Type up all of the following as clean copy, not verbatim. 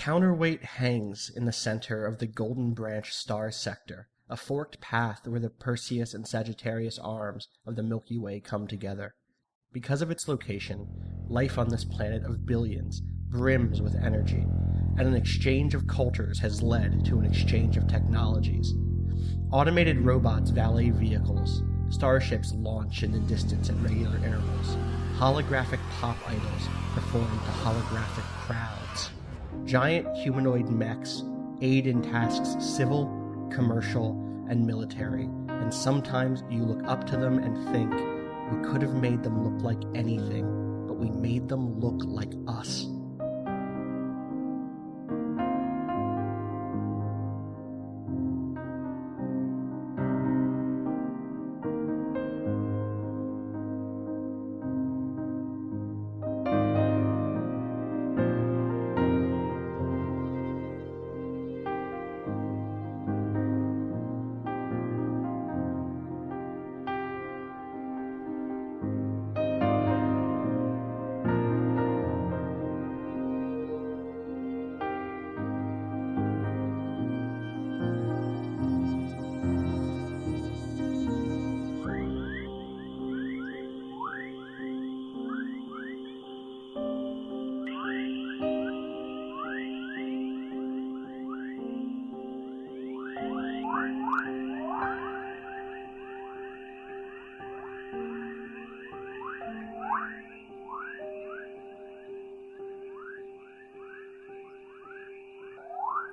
Counterweight hangs in the center of the Golden Branch star sector, a forked path where the Perseus and Sagittarius arms of the Milky Way come together. Because of its location, life on this planet of billions brims with energy, and an exchange of cultures has led to an exchange of technologies. Automated robots valet vehicles, starships launch in the distance at regular intervals, holographic pop idols perform to holographic crowds. Giant humanoid mechs aid in tasks civil, commercial, and military, and sometimes you look up to them and think, we could have made them look like anything, but we made them look like us.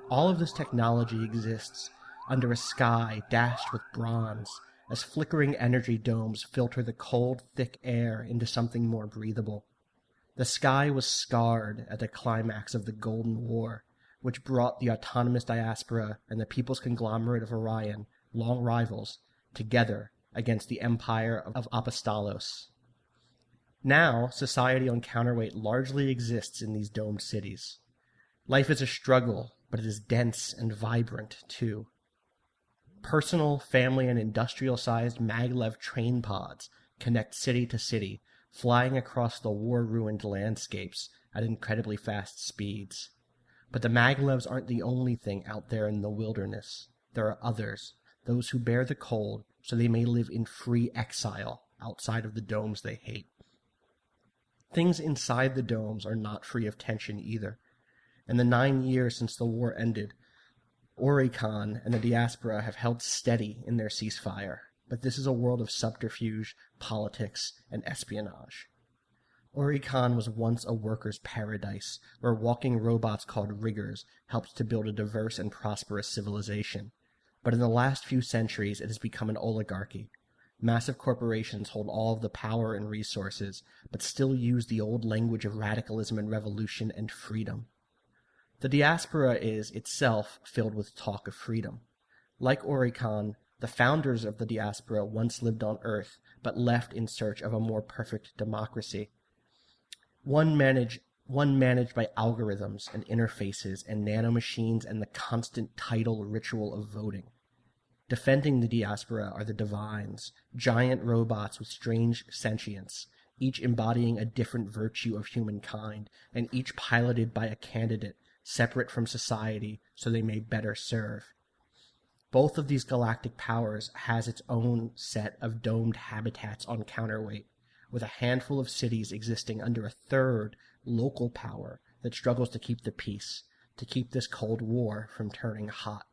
All of this technology exists under a sky dashed with bronze, as flickering energy domes filter the cold, thick air into something more breathable. The sky was scarred at the climax of the Golden War, which brought the autonomous diaspora and the people's conglomerate of Orion, long rivals, together against the empire of Apostolos. Now, society on Counterweight largely exists in these domed cities. Life is a struggle, but it is dense and vibrant, too. Personal, family, and industrial-sized maglev train pods connect city to city, flying across the war-ruined landscapes at incredibly fast speeds. But the maglevs aren't the only thing out there in the wilderness. There are others, those who bear the cold so they may live in free exile outside of the domes they hate. Things inside the domes are not free of tension either. In the 9 years since the war ended, Oricon and the diaspora have held steady in their ceasefire, but this is a world of subterfuge, politics, and espionage. Oricon was once a worker's paradise, where walking robots called riggers helped to build a diverse and prosperous civilization. But in the last few centuries, it has become an oligarchy. Massive corporations hold all of the power and resources, but still use the old language of radicalism and revolution and freedom. The diaspora is, itself, filled with talk of freedom. Like Oricon, the founders of the diaspora once lived on Earth, but left in search of a more perfect democracy. One managed by algorithms and interfaces and nanomachines and the constant tidal ritual of voting. Defending the diaspora are the divines, giant robots with strange sentience, each embodying a different virtue of humankind, and each piloted by a candidate separate from society so they may better serve. Both of these galactic powers has its own set of domed habitats on Counterweight, with a handful of cities existing under a third, local power that struggles to keep the peace, to keep this Cold War from turning hot.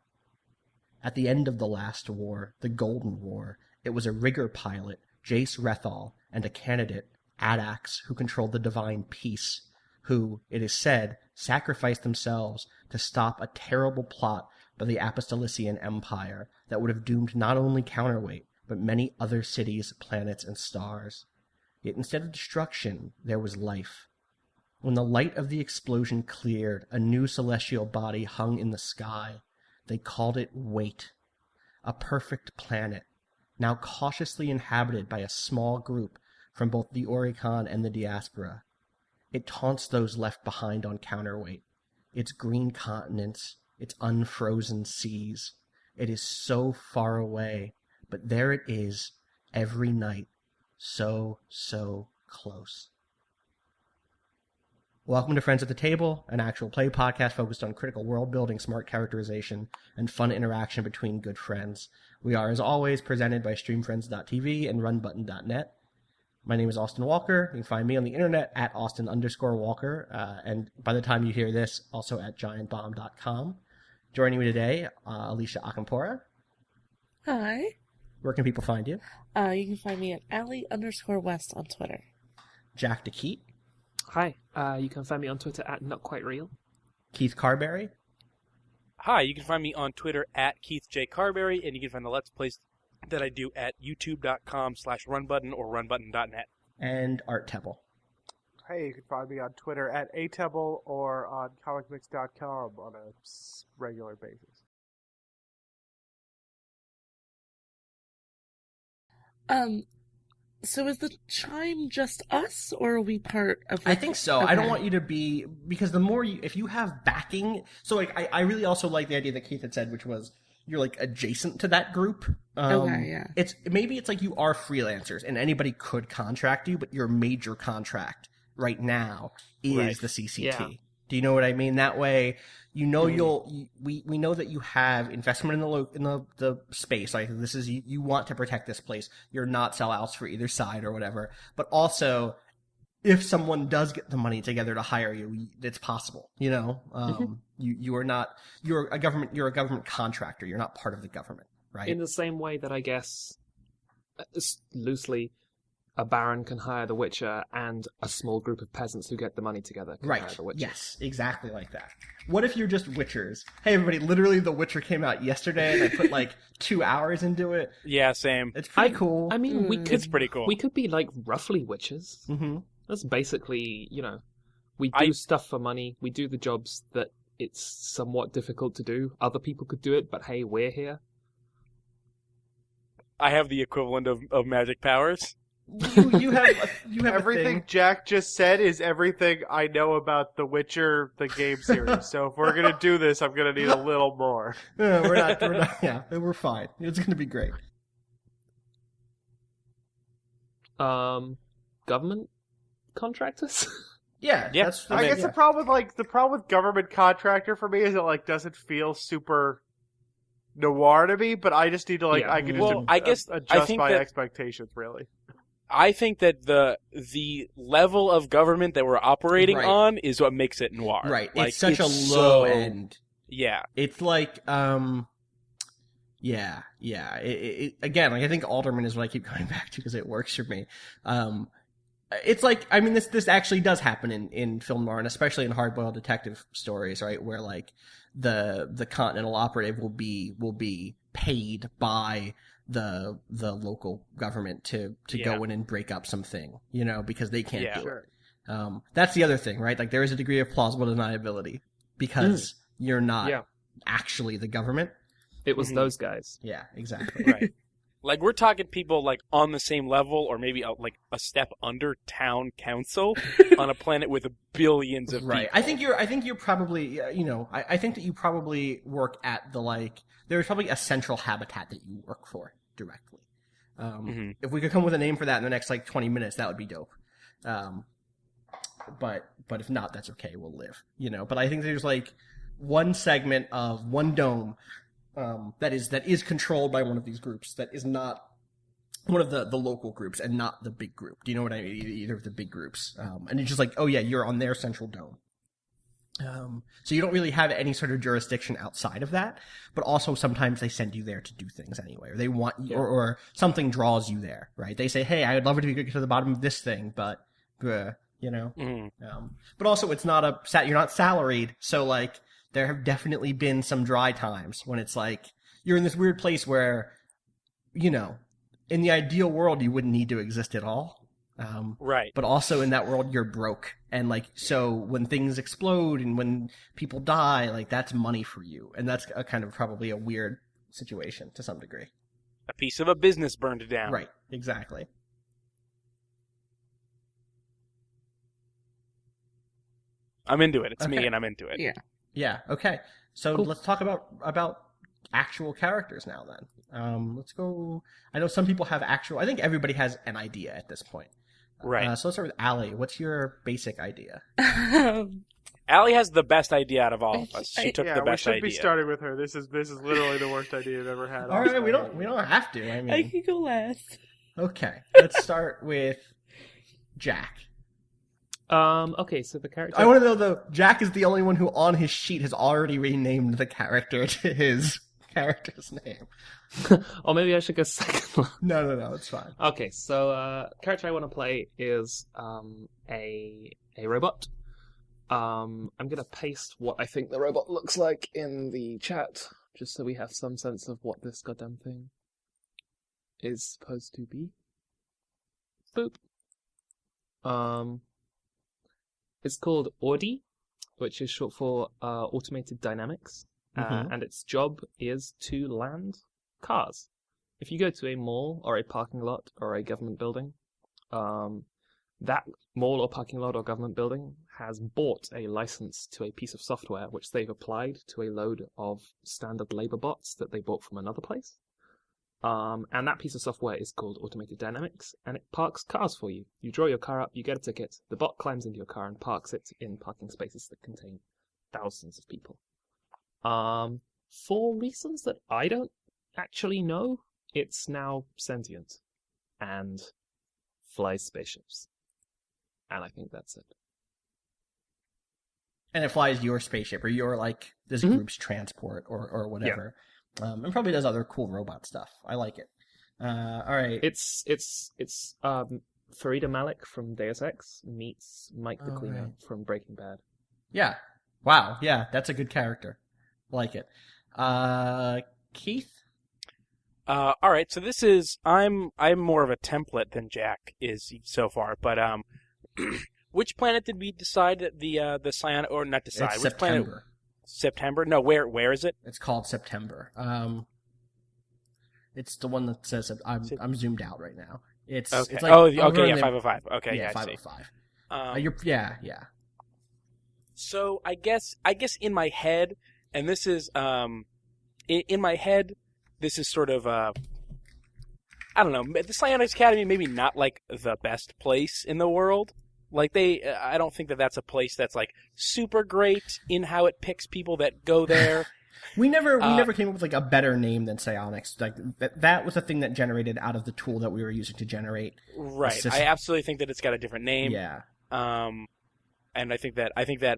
At the end of the last war, the Golden War, it was a rigger pilot, Jace Rethal, and a candidate, Adax, who controlled the divine peace, who, it is said, sacrificed themselves to stop a terrible plot by the Apostolician Empire that would have doomed not only Counterweight, but many other cities, planets, and stars. Yet instead of destruction, there was life. When the light of the explosion cleared, a new celestial body hung in the sky. They called it Wait, a perfect planet, now cautiously inhabited by a small group from both the Oricon and the diaspora. It taunts those left behind on Counterweight, its green continents, its unfrozen seas. It is so far away, but there it is, every night, so close. Welcome to Friends at the Table, an actual play podcast focused on critical world building, smart characterization, and fun interaction between good friends. We are, as always, presented by streamfriends.tv and runbutton.net. My name is Austin Walker. You can find me on the internet at Austin_Walker, and by the time you hear this, also at giantbomb.com. Joining me today, Alicia Akampora. Hi. Where can people find you? You can find me at Allie_West on Twitter. Jack DeKeat. Hi, you can find me on Twitter at NotQuiteReal. Keith Carberry. Hi, you can find me on Twitter at Keith J. Carberry, and you can find the Let's Plays that I do at youtube.com/runbutton or runbutton.net. And Art Tebble. Hey, you can find me on Twitter at atebble or on comicmix.com on a regular basis. So is the Chime just us, or are we part of it? I think so. Okay. I don't want you to be, because the more you, if you have backing, so like, I really also like the idea that Keith had said, which was, you're like adjacent to that group. Okay, yeah. Maybe it's like you are freelancers and anybody could contract you, but your major contract right now is the CCT. Yeah. Do you know what I mean? That way, you know, we know that you have investment in the space. Like, this is, you want to protect this place. You're not sellouts for either side or whatever. But also, if someone does get the money together to hire you, it's possible. You know, you're a government contractor. You're not part of the government, right? In the same way that I guess, loosely, a baron can hire the Witcher, and a small group of peasants who get the money together can hire the Witcher. Yes, exactly like that. What if you're just Witchers? Hey, everybody, literally The Witcher came out yesterday, and I put like 2 hours into it. Yeah, same. It's pretty cool. I mean, It's pretty cool. We could be like roughly Witchers. Mm-hmm. That's basically, you know, we do stuff for money. We do the jobs that it's somewhat difficult to do. Other people could do it, but hey, we're here. I have the equivalent of magic powers. You have Everything Jack just said is everything I know about The Witcher, the game series. So if we're going to do this, I'm going to need a little more. No, we're not. Yeah, we're fine. It's going to be great. Government contractors? Yeah. That's I guess the problem with government contractor for me is it doesn't feel super noir to me, but I just need to I can just adjust my expectations really. I think that the level of government that we're operating on is what makes it noir. Right. It's such a low end. Yeah. It's like, yeah. Again, I think Alderman is what I keep coming back to because it works for me. It's like, I mean, this actually does happen in film noir, and especially in hard-boiled detective stories, right? Where the Continental operative will be paid by the local government to go in and break up something, you know, because they can't do it. That's the other thing, right? Like, there is a degree of plausible deniability because you're not actually the government. It was those guys. Yeah, exactly. Right. Like, we're talking people on the same level, or maybe a step under town council on a planet with billions of people. I think you're probably, you know, I think that you probably work at there's probably a central habitat that you work for directly. If we could come with a name for that in the next 20 minutes, that would be dope. But if not, that's okay. We'll live, you know. But I think there's one segment of one dome that is controlled by one of these groups that is not one of the local groups and not the big group. Do you know what I mean? Either of the big groups. And it's just oh yeah, you're on their central dome. So you don't really have any sort of jurisdiction outside of that, but also sometimes they send you there to do things anyway, or they want you, or something draws you there, right? They say, hey, I would love to get to the bottom of this thing, but, you know? But also it's not you're not salaried, so there have definitely been some dry times when it's you're in this weird place where, you know, in the ideal world, you wouldn't need to exist at all. Right. But also in that world, you're broke. And so when things explode and when people die, that's money for you. And that's a kind of probably a weird situation to some degree. A piece of a business burned down. Right. Exactly. I'm into it. It's me and I'm into it. Yeah. Yeah. Okay. So let's talk about actual characters now then. Let's go. I know some people have I think everybody has an idea at this point. Right. So let's start with Allie. What's your basic idea? Allie has the best idea out of all of us. She took the best idea. We should be starting with her. This is literally the worst idea I've ever had. All right, we don't have to. I mean, I can go last. Okay, let's start with Jack. Okay, so the character... I want to know, though, Jack is the only one who on his sheet has already renamed the character to his character's name. Or maybe I should go second. No, it's fine. Okay, so character I want to play is a robot. I'm going to paste what I think the robot looks like in the chat, just so we have some sense of what this goddamn thing is supposed to be. Boop. It's called Audi, which is short for Automated Dynamics, and its job is to land cars. If you go to a mall or a parking lot or a government building, that mall or parking lot or government building has bought a license to a piece of software which they've applied to a load of standard labor bots that they bought from another place. And that piece of software is called Automated Dynamics, and it parks cars for you. You draw your car up, you get a ticket, the bot climbs into your car and parks it in parking spaces that contain thousands of people. For reasons that I don't actually know, it's now sentient and flies spaceships. And I think that's it. And it flies your spaceship, or your, like, this group's transport, or whatever. Yeah. And probably does other cool robot stuff. I like it. All right. It's Farida Malik from Deus Ex meets Mike the Cleaner from Breaking Bad. Yeah. Wow. Yeah, that's a good character. Like it. Keith? All right. So this is I'm more of a template than Jack is so far, but which planet did we decide that the Cyan, or not decide? It's which September. Planet? September? No, where is it? It's called September. It's the one that says I'm zoomed out right now. It's okay. It's like 505. Okay, yeah, I see. 505. Yeah. So I guess in my head, and this is in my head, this is sort of I don't know. The Psionics Academy maybe not like the best place in the world. Like I don't think that that's a place that's like super great in how it picks people that go there. We never came up with like a better name than Psionics. Like that was the thing that generated out of the tool that we were using to generate. Right. I absolutely think that it's got a different name. Yeah. And I think that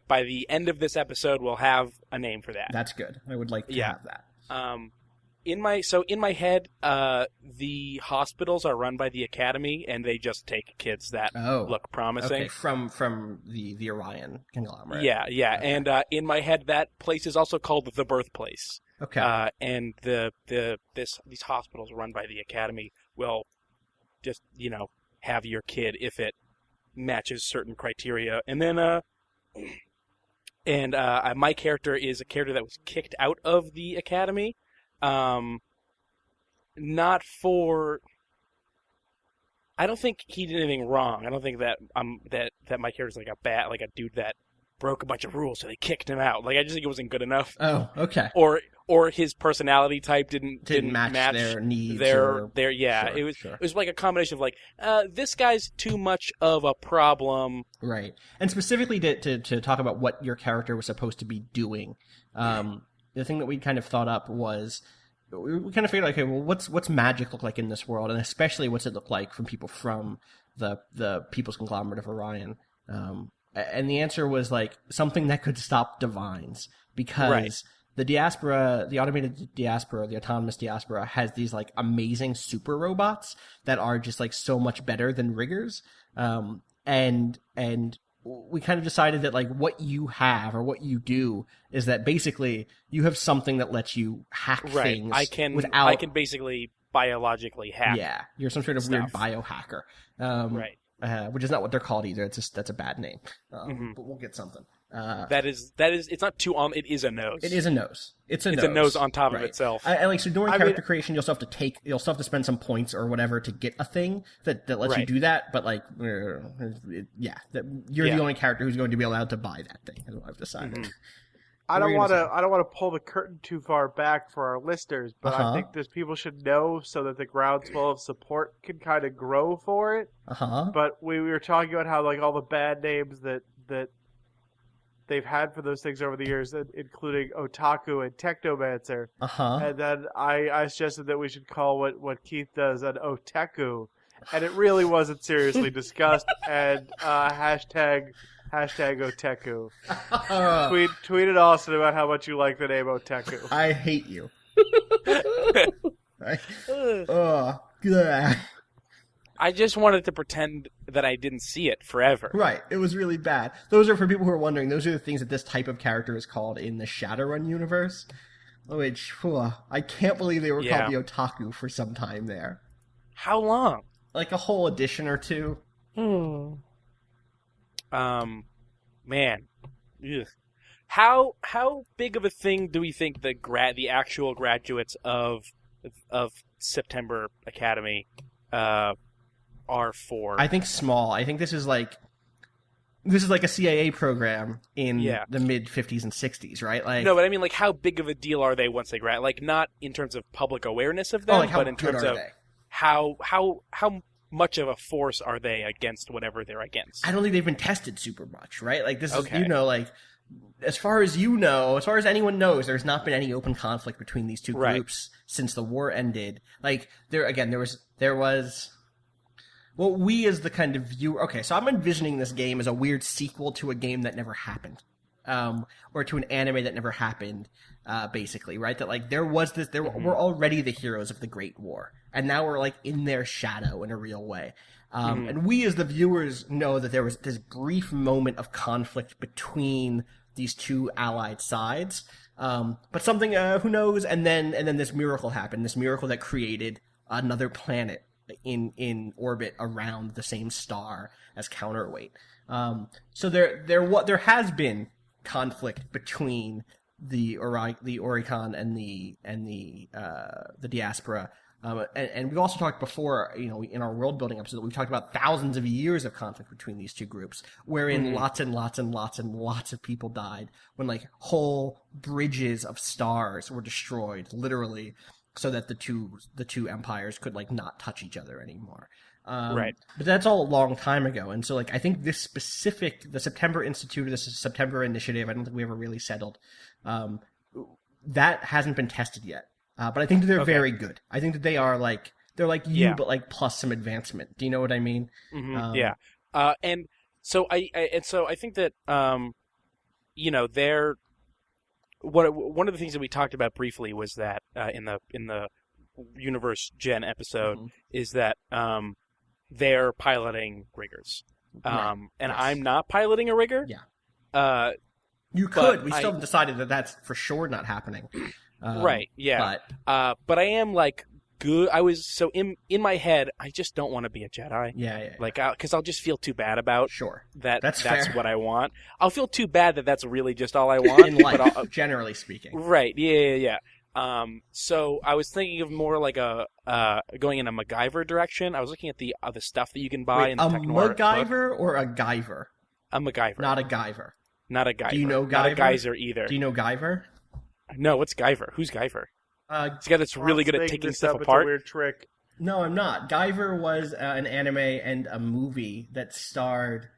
by the end of this episode we'll have a name for that. That's good. I would like to have that. In my head, the hospitals are run by the Academy, and they just take kids that look promising. Okay, from the Orion conglomerate. Yeah. Okay. And in my head, that place is also called the Birthplace. Okay. And these hospitals run by the Academy will just have your kid if it matches certain criteria, and then my character is a character that was kicked out of the Academy. Not for. I don't think he did anything wrong. I don't think that that my character's like a dude that broke a bunch of rules, so they kicked him out. Like I just think it wasn't good enough. Oh, okay. Or his personality type didn't match their needs. Their Sure, it was like a combination of like this guy's too much of a problem. Right, and specifically to talk about what your character was supposed to be doing. The thing that we kind of thought up was we kind of figured, okay, well, what's magic look like in this world, and especially what's it look like from people from the People's Conglomerate of Orion. And the answer was like something that could stop divines, because the diaspora, the automated diaspora, the autonomous diaspora has these like amazing super robots that are just like so much better than riggers. And we kind of decided that like what you have or what you do is that basically you have something that lets you hack things. I can basically biologically hack. Yeah, you're some sort of weird biohacker. Right. Which is not what they're called either. It's just that's a bad name. But we'll get something. That is. It's not too It is a nose. It is a nose. It's a nose on top of itself. And like so, during character creation, you'll still have to spend some points or whatever to get a thing that lets you do that. But like, you're the only character who's going to be allowed to buy that thing. Is what I've decided. I don't want to pull the curtain too far back for our listeners, but I think that people should know so that the groundswell of support can kind of grow for it. But we were talking about how like all the bad names that they've had for those things over the years, including otaku and technomancer. And then I suggested that we should call what Keith does an otaku, and it really wasn't seriously discussed. And hashtag otaku. Tweeted Austin about how much you like the name otaku. I hate you. I just wanted to pretend that I didn't see it forever. Right. It was really bad. Those are, for people who are wondering, those are the things that this type of character is called in the Shadowrun universe, which, I can't believe they were called the otaku for some time there. How long? Like a whole edition or two. Man. Ugh. How big of a thing do we think the actual graduates of September Academy are for? I think small. I think this is like a CIA program in the mid 50s and 60s, right? Like no, but I mean, like, how big of a deal are they once they grad? Like, not in terms of public awareness of them, but in terms of how much of a force are they against whatever they're against? I don't think they've been tested super much, right? Like, this is, like, as far as anyone knows, there's not been any open conflict between these two groups since the war ended. Like, there was well, we as the kind of viewer... Okay, so I'm envisioning this game as a weird sequel to a game that never happened. Or to an anime that never happened, basically, right? That, like, we're already the heroes of the Great War. And now we're, like, in their shadow in a real way. And we as the viewers know that there was this brief moment of conflict between these two allied sides. But something, who knows? And then this miracle happened. This miracle that created another planet in orbit around the same star as Counterweight. So there has been conflict between the Oricon and the diaspora. And we've also talked before, in our world building episode, we've talked about thousands of years of conflict between these two groups, wherein lots and lots and lots and lots of people died when, like, whole bridges of stars were destroyed, literally, so that the two empires could, like, not touch each other anymore. Right. But that's all a long time ago. And so, like, I think the September Institute, or this September Initiative, I don't think we ever really settled, that hasn't been tested yet. But I think that they're very good. I think that they're like you, but, like, plus some advancement. Do you know what I mean? Yeah. And so I think that, they're, one of the things that we talked about briefly was that, in the Universe Gen episode, is that, they're piloting riggers. And I'm not piloting a rigger. Yeah. You could. We still haven't decided that that's for sure not happening. Right, yeah. But I am, like, good. In my head, I just don't want to be a Jedi. Yeah. Like, because I'll just feel too bad about that. That's fair. What I want. I'll feel too bad that that's really just all I want. In life, generally speaking. Right, yeah. So I was thinking of more like going in a MacGyver direction. I was looking at the stuff that you can buy in the Technoir MacGyver book. Or a Guyver? A MacGyver. Not a Guyver. Not a Guyver. Do you know Guyver? Not a Geyser either. Do you know Guyver? No, what's Guyver? Who's Guyver? It's the guy that's really good at taking stuff apart. It's a weird trick. No, I'm not. Guyver was an anime and a movie that starred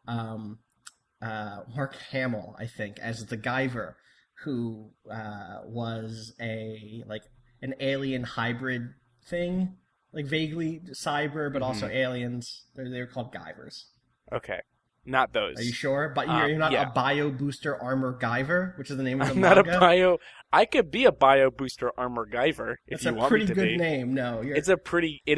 Mark Hamill, I think, as the Guyver, who was an alien hybrid thing, like vaguely cyber, but also aliens. They're called Guyvers. Okay. Not those. Are you sure? But you're not a bio booster armor Guyver, which is the name of the I'm manga? Not a bio. I could be a bio booster armor Guyver if you want me to be. It's a pretty good name. No, it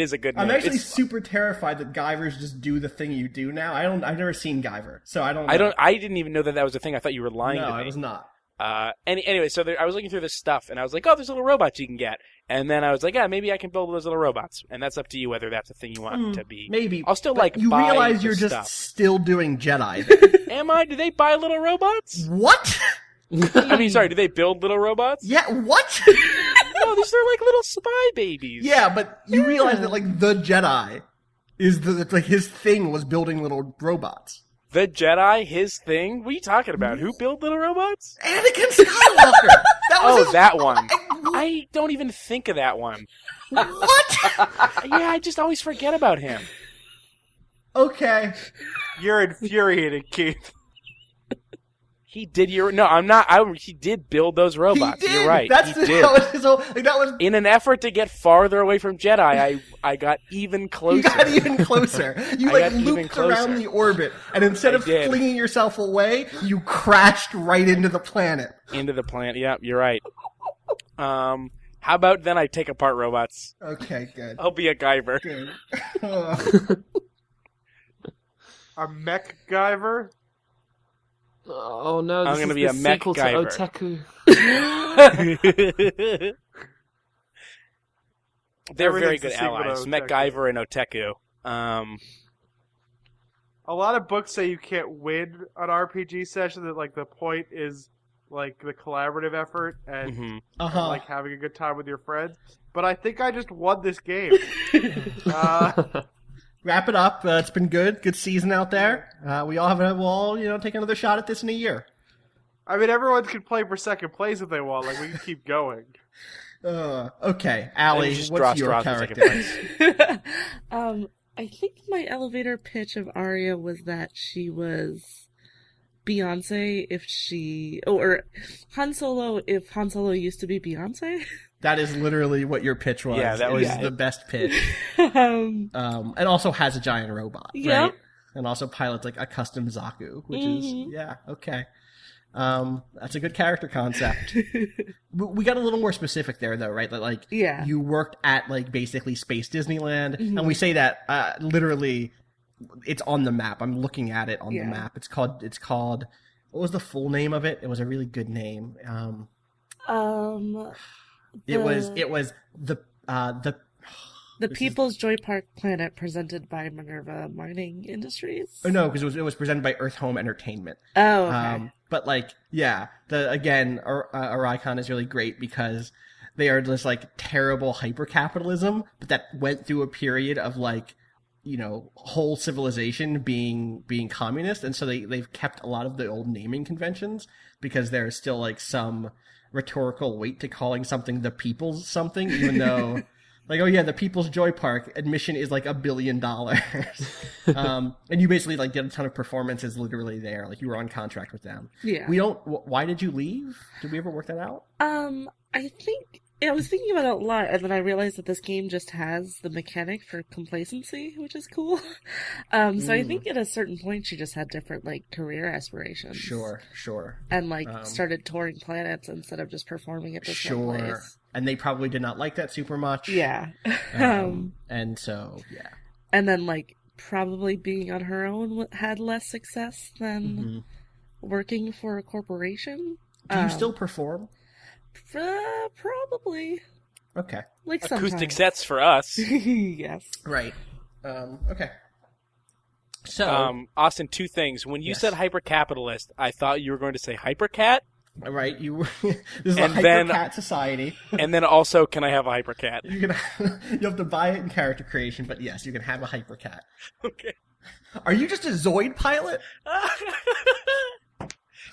is a good name. I'm actually super terrified that Guyvers just do the thing you do now. I've never seen Guyver, so I don't know. I didn't even know that was a thing. I thought you were lying to me. No, I was not. Anyway, so I was looking through this stuff, and I was like, oh, there's little robots you can get. And then I was like, yeah, maybe I can build those little robots. And that's up to you whether that's a thing you want to be. Maybe. I'll still, you buy realize you're stuff. just still doing Jedi. Am I? Do they buy little robots? What? I mean, sorry, do they build little robots? Yeah, what? No, these are like little spy babies. Yeah, but you realize that, like, the Jedi is his thing was building little robots. The Jedi, his thing? What are you talking about? Who built little robots? Anakin Skywalker! That one. I don't even think of that one. What? Yeah, I just always forget about him. Okay. You're infuriated, Keith. He did he did build those robots. He did. You're right. That was in an effort to get farther away from Jedi, I got even closer. You got even closer. You looped around the orbit, and instead of flinging yourself away, you crashed right into the planet. Yeah, you're right. How about then I take apart robots? Okay, good. I'll be a Guyver. Good. A mech Guyver? Oh no! I'm going to be a mech Guyver. Otaku. They're very good allies. MacGyver and Oteku. A lot of books say you can't win an RPG session. That like the point is like the collaborative effort and like having a good time with your friends. But I think I just won this game. Wrap it up. It's been good. Good season out there. We'll take another shot at this in a year. I mean, everyone can play for second place if they want. Like, we can keep going. Okay, Allie, what's your character? I think my elevator pitch of Arya was that she was Beyonce or Han Solo if Han Solo used to be Beyonce. That is literally what your pitch was. Yeah, that was the best pitch. And also has a giant robot, right? And also pilots like a custom Zaku, which is okay. That's a good character concept. We got a little more specific there, though, right? Like, you worked at like basically Space Disneyland, and we say that literally, it's on the map. I'm looking at it on the map. It's called. What was the full name of it? It was a really good name. It was the People's Joy Park Planet presented by Minerva Mining Industries. Oh no, because it was presented by Earth Home Entertainment. Oh, okay. But Oricon is really great because they are just like terrible hyper-capitalism, but that went through a period of like, whole civilization being communist, and so they've kept a lot of the old naming conventions because there's still like some rhetorical weight to calling something the people's something, even though like, oh yeah, the People's Joy Park admission is like $1 billion. And you basically like get a ton of performances literally there. Like you were on contract with them. Yeah. Why did you leave? Did we ever work that out? I was thinking about it a lot, and then I realized that this game just has the mechanic for complacency, which is cool. So I think at a certain point she just had different like career aspirations. Sure. And like started touring planets instead of just performing at this one place. And they probably did not like that super much. Yeah. And so, yeah. And then like probably being on her own had less success than working for a corporation. Do you still perform? Probably. Okay. Like acoustic sometimes. sets for us. Yes. Right. Okay. So, Austin, two things. When you said hyper-capitalist, I thought you were going to say hypercat. Right. This is a hyper-cat society. And then also, can I have a hypercat? You have to buy it in character creation, but yes, you can have a hyper-cat. Okay. Are you just a Zoid pilot?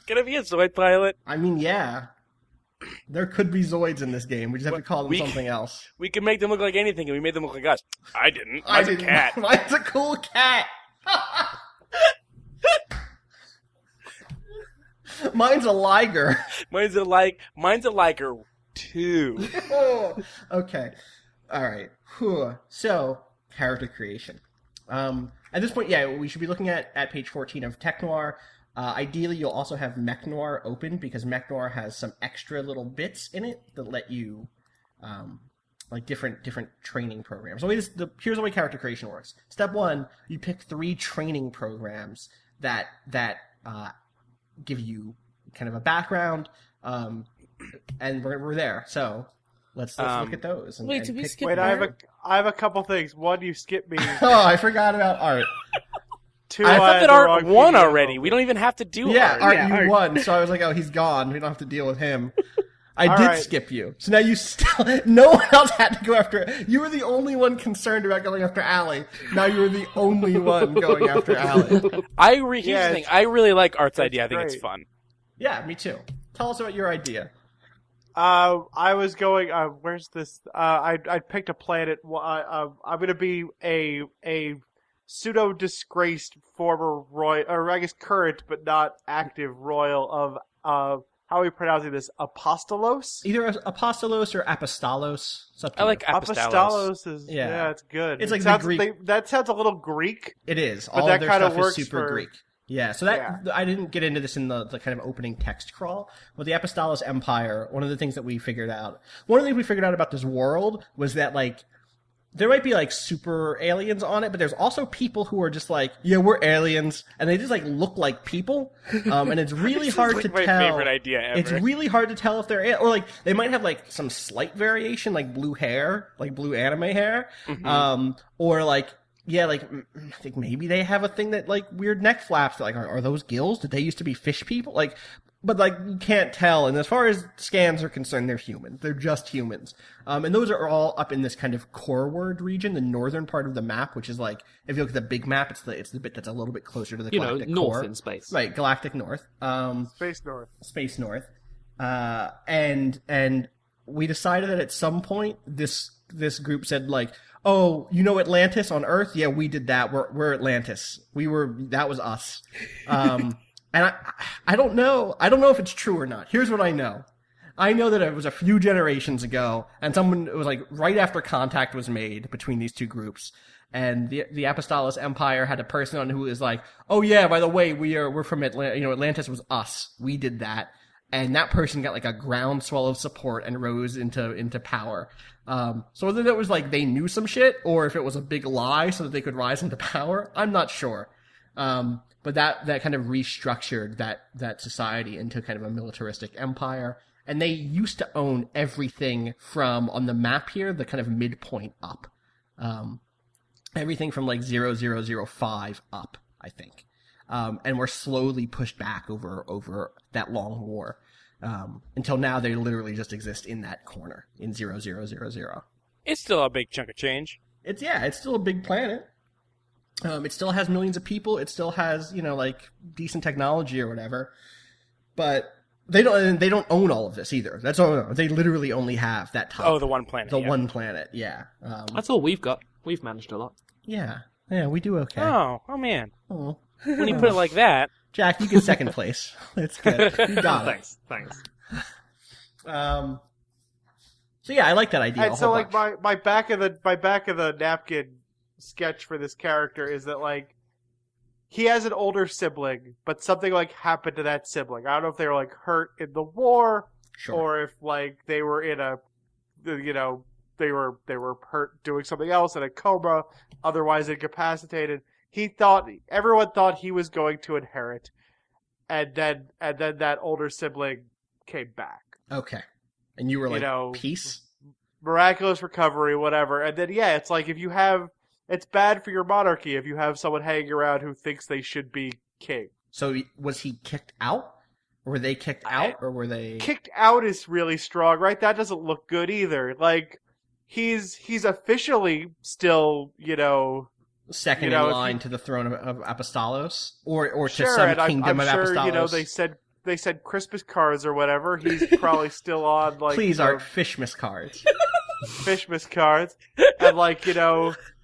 Can I be a Zoid pilot? I mean, yeah. There could be Zoids in this game. We just have to call them something else. We can make them look like anything, and we made them look like us. I didn't. Mine's a cat. Mine's a cool cat. Mine's a liger. Mine's a liger too. Okay. All right. So, character creation. At this point, we should be looking at page 14 of Tech Noir. Ideally, you'll also have Mech Noir open because Mech Noir has some extra little bits in it that let you, like different training programs. Here's the way character creation works. Step 1, you pick 3 training programs that give you kind of a background, and we're there. So let's look at those. Wait, did we skip? Wait, I have a couple things. One, you skipped me. Oh, I forgot about art. 2, I thought that Art won already. We don't even have to do Art. Art, you won. So I was like, oh, he's gone. We don't have to deal with him. I did skip you. So now you still... No one else had to go after... You were the only one concerned about going after Allie. Now you're the only one going after Allie. Here's the thing. I really like Art's idea. I think it's fun. Yeah, me too. Tell us about your idea. I was going. Where's this? I picked a planet. I'm going to be a pseudo disgraced former royal, or I guess current but not active royal of how are we pronouncing this? Apostolos? Either Apostolos or Apostolos. I like Apostolos. Is it's good. It's like sounds, the Greek. that sounds a little Greek. It is. But all that of their kind of stuff works is super for... Greek. Yeah, so I didn't get into this in the kind of opening text crawl, but the Apostolos Empire, one of the things that we figured out about this world was that, like, there might be, like, super aliens on it, but there's also people who are just like, yeah, we're aliens, and they just, like, look like people, and it's really hard to tell. My favorite idea ever. It's really hard to tell if they're, or, like, they might have, like, some slight variation, like blue hair, like blue anime hair, or, like, yeah, like, I think maybe they have a thing that, like, weird neck flaps. Like, are those gills? Did they used to be fish people? Like, but, like, you can't tell. And as far as scans are concerned, they're human. They're just humans. And those are all up in this kind of Coreward region, the northern part of the map, which is, like, if you look at the big map, it's the bit that's a little bit closer to the galactic north core. in space. Right, galactic north. Space north. And we decided that at some point, this group said, like, oh, you know Atlantis on Earth? Yeah, we did that. We're Atlantis. That was us. And I don't know. I don't know if it's true or not. Here's what I know. I know that it was a few generations ago, and it was like right after contact was made between these two groups, and the Apostolos Empire had a person on who was like, oh yeah, by the way, we're from Atlantis was us. We did that. And that person got like a groundswell of support and rose into power. So whether that was like they knew some shit or if it was a big lie so that they could rise into power, I'm not sure. But that kind of restructured that society into kind of a militaristic empire. And they used to own everything from, on the map here, the kind of midpoint up. Everything from like 0005 up, I think. And were slowly pushed back over that long war. Until now, they literally just exist in that corner, in 0000. It's still a big chunk of change. It's still a big planet. It still has millions of people. It still has, like, decent technology or whatever. But they don't own all of this either. That's all. They literally only have that top. Oh, the one planet. One planet, yeah. That's all we've got. We've managed a lot. Yeah, we do okay. Oh man. Oh. When you put it like that. Jack, you get second place. That's good. You got it. Thanks. So yeah, I like that idea. And so like my back of the napkin sketch for this character is that like he has an older sibling, but something like happened to that sibling. I don't know if they were like hurt in the war, or if like they were in they were hurt doing something else in a coma, otherwise incapacitated. Everyone thought he was going to inherit, and then that older sibling came back. Okay, and you were like, peace, miraculous recovery, whatever. And then it's like it's bad for your monarchy if you have someone hanging around who thinks they should be king. So was he kicked out? Or were they kicked out, or were they... Kicked out is really strong, right? That doesn't look good either. Like, he's officially still, second in line to the throne of Apostolos, or to some kingdom of Apostolos. They said Christmas cards or whatever. He's probably still on like. Please, Art, Fishmas cards. Fishmas cards, and like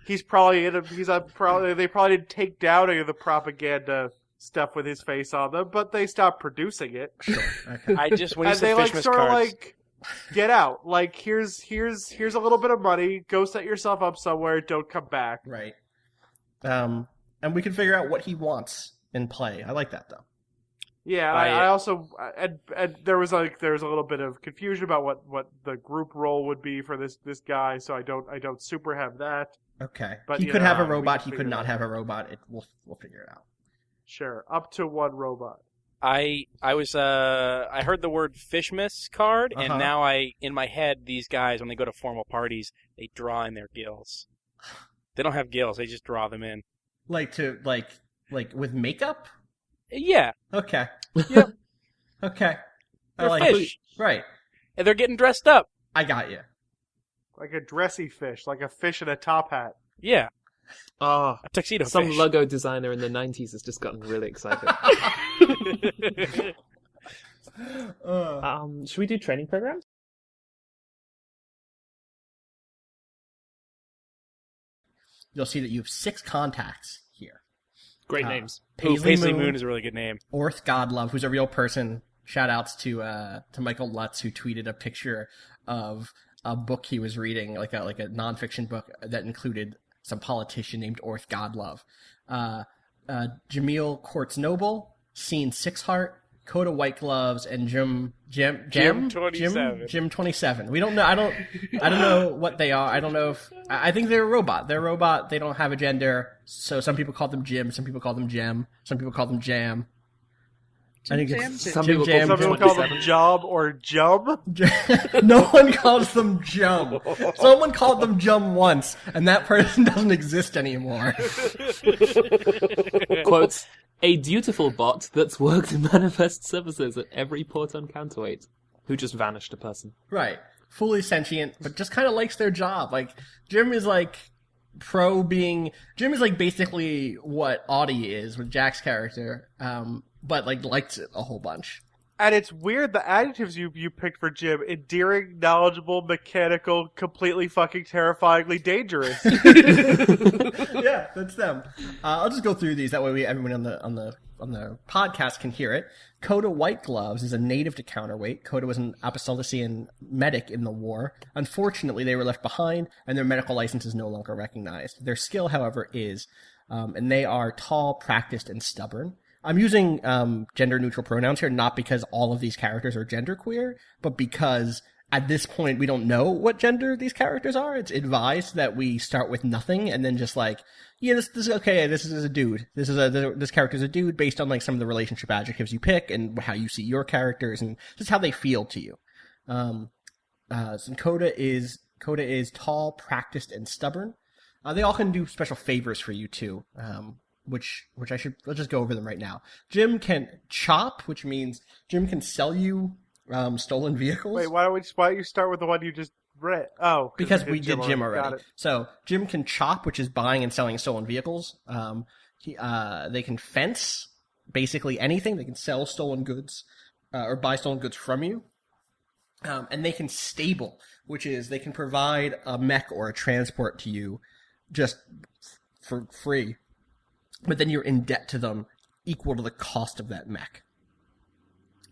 he's probably they probably didn't take down any of the propaganda stuff with his face on them, but they stopped producing it. Sure. Okay. I just when you said they Fishmas sort cards. of like. Get out! Like here's a little bit of money. Go set yourself up somewhere. Don't come back. Right. And we can figure out what he wants in play. I like that though. Yeah, I also and there was a little bit of confusion about what the group role would be for this guy. So I don't super have that. Okay. But he could have a robot. He could not have a robot. We'll figure it out. Sure, up to one robot. I heard the word Fishmas card, and now in my head, these guys, when they go to formal parties, they draw in their gills. They don't have gills, they just draw them in. Like with makeup? Yeah. Okay. Yep. Okay. They're fish. Right. and they're getting dressed up. I got you. Like a dressy fish, like a fish in a top hat. Yeah. Oh, A tuxedo some fish. logo designer in the 90s has just gotten really excited. Should we do training programs? You'll see that you have 6 contacts here. Great names. Paisley Moon is a really good name. Orth Godlove, who's a real person. Shout outs to Michael Lutz, who tweeted a picture of a book he was reading, like a nonfiction book that included some politician named Orth Godlove. Jameel Quartz Noble, Scene Sixheart, Coda White Gloves, and Jim 27. Jim 27. We don't know. I don't know what they are. I don't know if I think they're a robot. They're a robot. They don't have a gender. So some people call them Jim. Some people call them Jem. Some people call them Jam. I think Some Jim people Jam. Some people call them 27. Job or Jum. No one calls them Jum. Someone called them Jum once, and that person doesn't exist anymore. Quotes, a dutiful bot that's worked in manifest services at every port on Counterweight, who just vanished a person. Right. Fully sentient, but just kind of likes their job. Like, Jim is like Jim is like basically what Audie is with Jack's character, but like likes it a whole bunch. And it's weird, the adjectives you picked for Jim: endearing, knowledgeable, mechanical, completely fucking terrifyingly dangerous. Yeah, that's them. I'll just go through these. That way, everyone on the podcast can hear it. Coda White Gloves is a native to Counterweight. Coda was an Apostolician medic in the war. Unfortunately, they were left behind, and their medical license is no longer recognized. Their skill, however, is, and they are tall, practiced, and stubborn. I'm using gender-neutral pronouns here, not because all of these characters are genderqueer, but because at this point we don't know what gender these characters are. It's advised that we start with nothing and then just like, yeah, this is okay. This is a dude. This character's a dude based on like some of the relationship adjectives you pick and how you see your characters and just how they feel to you. So Coda is tall, practiced, and stubborn. They all can do special favors for you too. Which let's just go over them right now. Jim can chop, which means Jim can sell you stolen vehicles. Wait, why don't you start with the one you just read? Oh, because we did Jim already. Got it. So Jim can chop, which is buying and selling stolen vehicles. They can fence, basically anything. They can sell stolen goods or buy stolen goods from you. And they can stable, which is they can provide a mech or a transport to you just for free. But then you're in debt to them equal to the cost of that mech.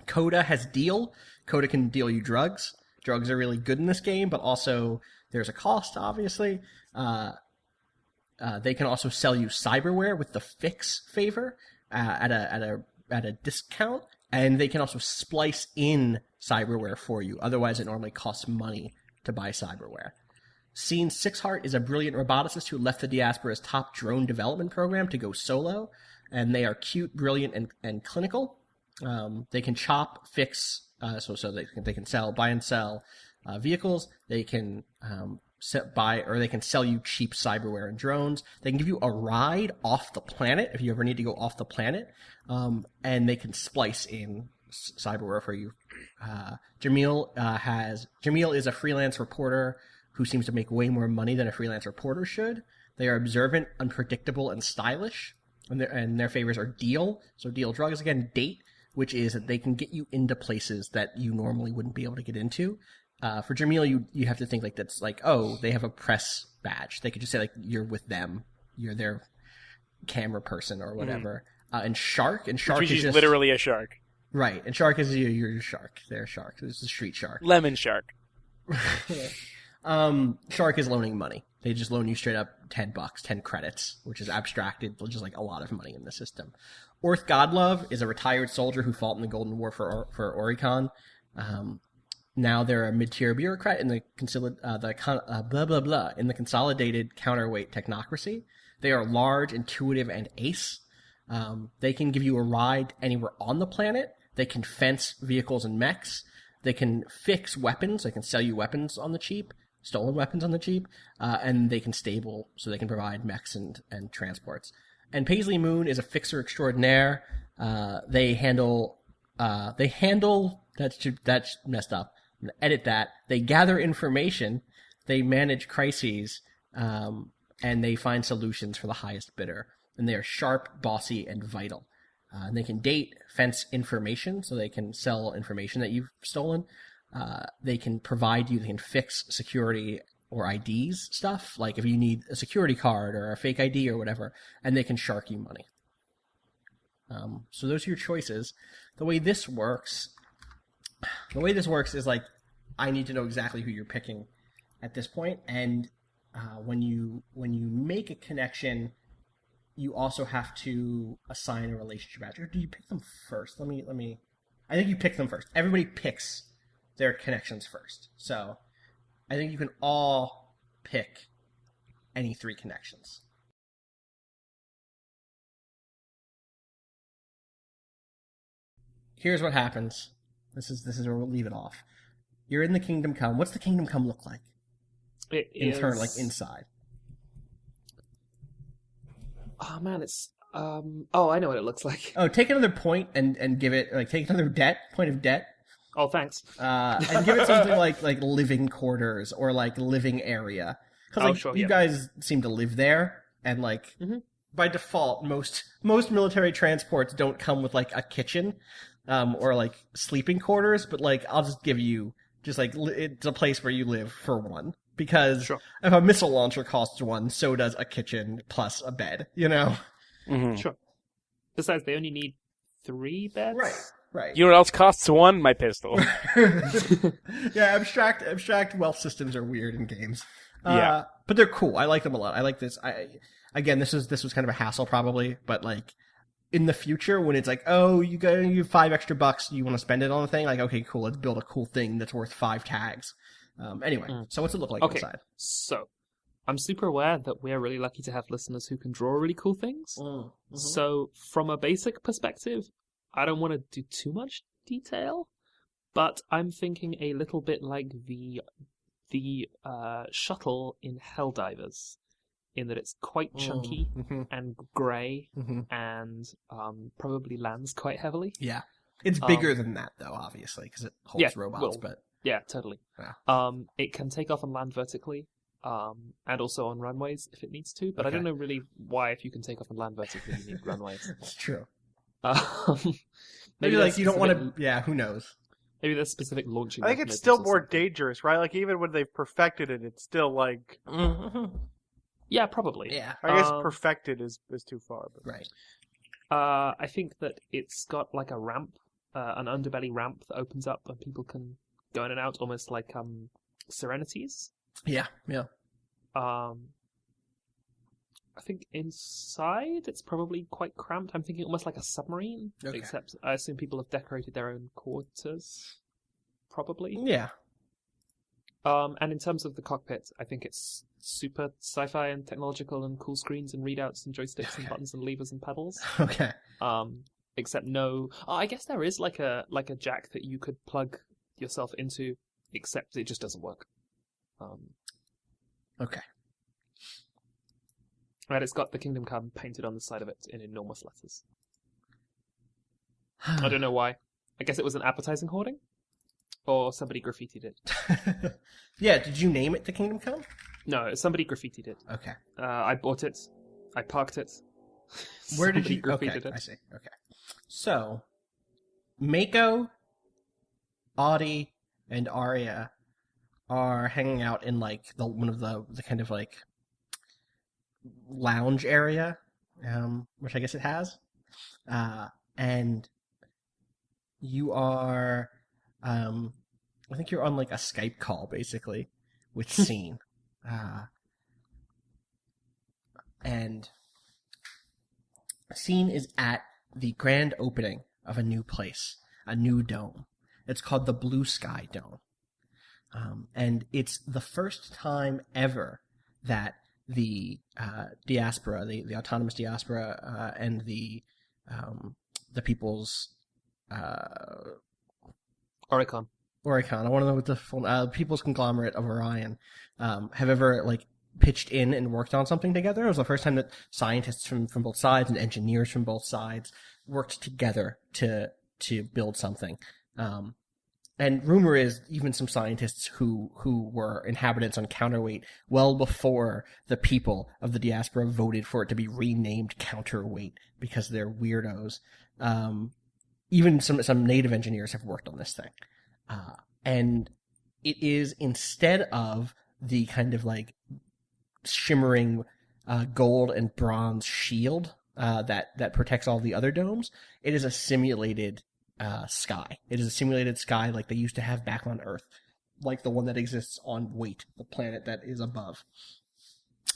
Coda has deal. Coda can deal you drugs. Drugs are really good in this game, but also there's a cost, obviously. They can also sell you cyberware with the fix favor at a discount, and they can also splice in cyberware for you. Otherwise, it normally costs money to buy cyberware. Scene Sixheart is a brilliant roboticist who left the Diaspora's top drone development program to go solo, and they are cute, brilliant, and clinical. They can chop, fix, so they can buy and sell vehicles. They can they can sell you cheap cyberware and drones. They can give you a ride off the planet if you ever need to go off the planet, and they can splice in cyberware for you. Jameel is a freelance reporter who seems to make way more money than a freelance reporter should. They are observant, unpredictable, and stylish. And their favors are deal. So deal drugs, again, date, which is that they can get you into places that you normally wouldn't be able to get into. For Jameel, you have to think like that's like, oh, they have a press badge. They could just say like, you're with them. You're their camera person or whatever. And Shark is just literally a shark. Right. And Shark is you're a shark. They're a shark. This is a street shark. Lemon shark. Shark is loaning money. They just loan you straight up $10, 10 credits, which is abstracted, just like a lot of money in the system. Orth Godlove is a retired soldier who fought in the Golden War for Oricon. Now they're a mid-tier bureaucrat in the consolidated counterweight technocracy. They are large, intuitive, and ace. They can give you a ride anywhere on the planet. They can fence vehicles and mechs. They can fix weapons. They can sell you weapons on the cheap, stolen weapons on the cheap, and they can stable, so they can provide mechs and transports. And Paisley Moon is a fixer extraordinaire. That's messed up. edit that. They gather information, they manage crises, and they find solutions for the highest bidder. And they are sharp, bossy, and vital. And they can date, fence information, so they can sell information that you've stolen. They can provide you, they can fix security or IDs stuff, like if you need a security card or a fake ID or whatever, and they can shark you money. So those are your choices. The way this works is like, I need to know exactly who you're picking at this point, and when you make a connection, you also have to assign a relationship badge. Or do you pick them first? Let me. I think you pick them first. Everybody picks their connections first. So I think you can all pick any 3 connections. Here's what happens. This is where we'll leave it off. You're in the Kingdom Come. What's the Kingdom Come look like? Like inside. Oh man, it's I know what it looks like. Oh, take another point and give it, like, take another point of debt. Oh, thanks. And give it something like living quarters or like living area. Because you guys seem to live there, and like by default, most military transports don't come with like a kitchen, or like sleeping quarters. But like, I'll just give you just like it's a place where you live for one. Because if a missile launcher costs 1, so does a kitchen plus a bed, you know? Mm-hmm. Sure. Besides, they only need 3 beds? Right. You know what else costs 1? My pistol. Yeah, abstract wealth systems are weird in games. Yeah. But they're cool. I like them a lot. I like this. This was kind of a hassle probably, but like, in the future when it's like, oh, you have $5 you want to spend it on the thing? Like, okay, cool, let's build a cool thing that's worth 5 tags. Anyway, so what's it look like inside? So, I'm super aware that we're really lucky to have listeners who can draw really cool things. Mm-hmm. So, from a basic perspective, I don't want to do too much detail, but I'm thinking a little bit like the shuttle in Helldivers, in that it's quite chunky and grey and probably lands quite heavily. Yeah. It's bigger than that, though, obviously, because it holds robots, but... Yeah, totally. Yeah. It can take off and land vertically, and also on runways if it needs to, but I don't know really why, if you can take off and land vertically, you need runways. It's true. Maybe like you don't want to... Yeah, who knows? Maybe there's specific launching... I think it's still more dangerous, right? Like, even when they've perfected it, it's still like... Yeah, probably. Yeah. I guess perfected is too far. But... Right. I think that it's got like a ramp, an underbelly ramp that opens up and people can go in and out, almost like Serenities. Yeah. I think inside it's probably quite cramped. I'm thinking almost like a submarine, except I assume people have decorated their own quarters, probably. Yeah. And in terms of the cockpit, I think it's super sci-fi and technological and cool screens and readouts and joysticks and buttons and levers and pedals. Okay. Except no... Oh, I guess there is like a jack that you could plug yourself into, except it just doesn't work. Okay. And it's got the Kingdom Come painted on the side of it in enormous letters. I don't know why. I guess it was an advertising hoarding? Or somebody graffitied it. Yeah, did you name it the Kingdom Come? No, somebody graffitied it. Okay. I bought it. I parked it. Where did you... graffitied it? I see. Okay. So, Mako, Audie, and Arya are hanging out in like one of the kind of like lounge area, which I guess it has. And you are... I think you're on like a Skype call basically with Scene. And Scene is at the grand opening of a new place, a new dome. It's called the Blue Sky Dome. And it's the first time ever that the diaspora, the autonomous diaspora, and the people's Oricon. I want to know what the full People's Conglomerate of Orion have ever like pitched in and worked on something together. It was the first time that scientists from both sides and engineers from both sides worked together to build something. And And rumor is even some scientists who were inhabitants on Counterweight well before the people of the diaspora voted for it to be renamed Counterweight because they're weirdos. Even some native engineers have worked on this thing. And it is, instead of the kind of like shimmering gold and bronze shield that protects all the other domes, it is a simulated sky. It is a simulated sky like they used to have back on Earth, like the one that exists on Wait, the planet that is above.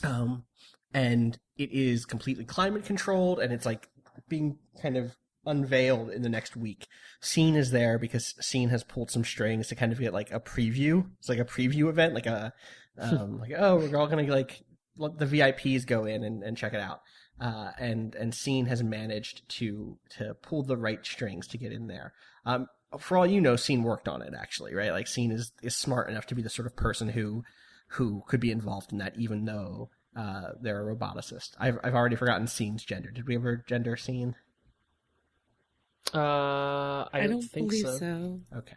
And it is completely climate controlled, and it's like being kind of unveiled in the next week. Scene is there because Scene has pulled some strings to kind of get like a preview. It's like a preview event, like a like, oh, we're all gonna like let the VIPs go in and check it out. And Scene has managed to pull the right strings to get in there. For all you know, Scene worked on it actually, right? Like Scene is smart enough to be the sort of person who could be involved in that, even though they're a roboticist. I've already forgotten Scene's gender. Did we ever gender Scene? I don't think believe so. Okay.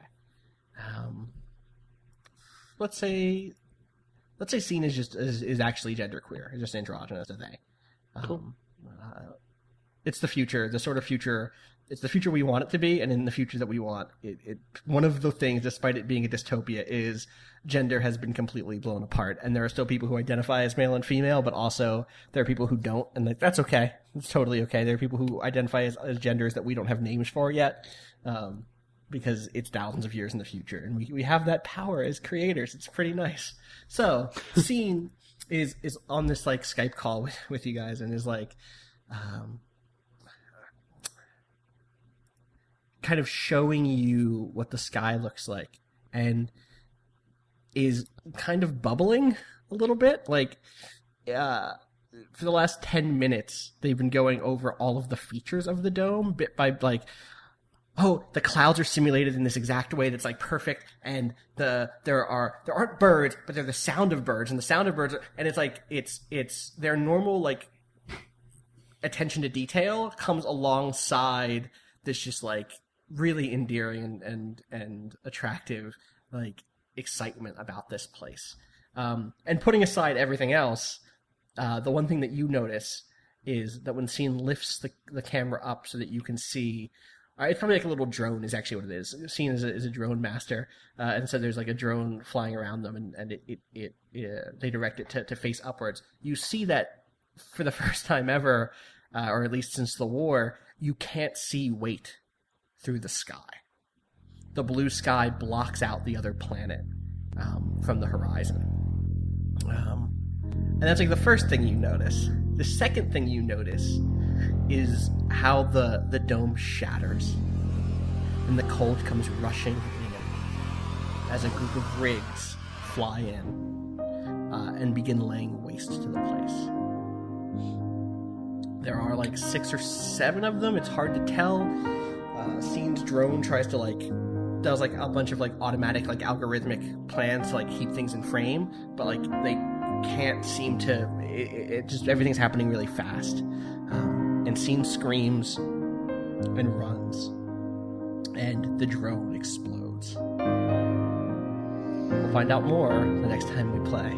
Let's say Scene is just is actually genderqueer. It's just androgynous, a they. Cool. It's the future, the sort of future. It's the future we want it to be, and in the future that we want, it one of the things, despite it being a dystopia, is gender has been completely blown apart, and there are still people who identify as male and female, but also there are people who don't, and like, that's okay. It's totally okay. There are people who identify as genders that we don't have names for yet, because it's thousands of years in the future, and we have that power as creators. It's pretty nice. So, Scene is on this like Skype call with you guys, and is like, kind of showing you what the sky looks like, and is kind of bubbling a little bit. Like, for the last 10 minutes, they've been going over all of the features of the dome bit by like, oh, the clouds are simulated in this exact way that's like perfect, and there aren't birds, but they're the sound of birds, and the sound of birds and it's like it's their normal like attention to detail comes alongside this just like really endearing and attractive like excitement about this place. And putting aside everything else, the one thing that you notice is that when Scene lifts the camera up so that you can see, it's probably like a little drone is actually what it is. Scene is a drone master, and so there's like a drone flying around them, and they direct it to face upwards. You see that for the first time ever, or at least since the war, you can't see Wait through the sky. The blue sky blocks out the other planet from the horizon. And that's like the first thing you notice. The second thing you notice is how the dome shatters, and the cold comes rushing in as a group of rigs fly in and begin laying waste to the place. There are like 6 or 7 of them. It's hard to tell. Scene's drone tries to does like a bunch of like automatic like algorithmic plans to like keep things in frame, but like they can't seem to. It just, everything's happening really fast, and Scene screams and runs, and the drone explodes. We'll find out more the next time we play.